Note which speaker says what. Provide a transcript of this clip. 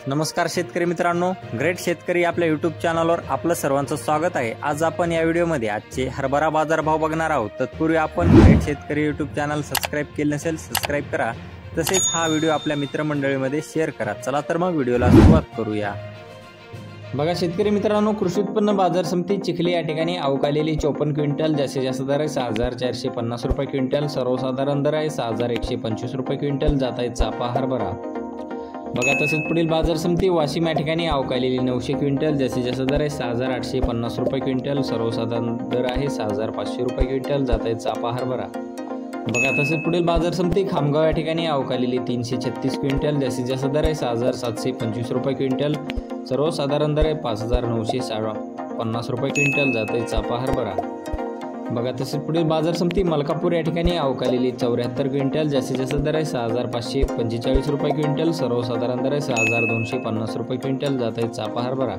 Speaker 1: नमस्कार शेतकरी मित्रांनो, ग्रेट शेतकरी आपल्या यूट्यूब चॅनलवर आपलं सर्वांचं स्वागत आहे। आज आपण या व्हिडिओमध्ये आजचे हरभरा बाजारभाव बघणार आहोत। तत्पूर्वी आपण ग्रेट शेतकरी यूट्यूब चॅनल सबस्क्राइब केले नसेल सबस्क्राइब करा, तसेच हा व्हिडिओ आपल्या मित्रमंडळीमध्ये शेअर करा। चला तर मग व्हिडिओला सुरुवात करूया। बघा शेतकरी मित्रांनो, कृषी उत्पन्न बाजार समिती चिखली या ठिकाणी अवकालेली 54 क्विंटल, जास्तीत जास्त दर आहे 6450 रुपये क्विंटल, सर्वसाधारण दर आहे 6125 रुपये क्विंटल, जात आहे चापा हरभरा। बघा तसेच पुढील बाजार समिती वाशिम या ठिकाणी अवकालेली 900 क्विंटल, जास्तीत जास्त दर आहे 6850 रुपये क्विंटल, सर्वसाधारण दर आहे 6500 रुपये क्विंटल, जात आहे चापा हरभरा। बघा तसेच पुढील बाजार समिती खामगाव या ठिकाणी अवकालेली 336 क्विंटल, जास्तीत जास्त दर आहे 6725 रुपये क्विंटल, सर्वसाधारण दर आहे 5950 रुपये क्विंटल, जात आहे चापा हरभरा। बघा तसेच पुढील बाजार समिती मलकापूर या ठिकाणी अवकालेली 74 क्विंटल, जास्तीत जास्त दर आहे 6545 रुपये क्विंटल, सर्वसाधारण दर आहे 6250 रुपये क्विंटल, जात आहे चापा हरभरा।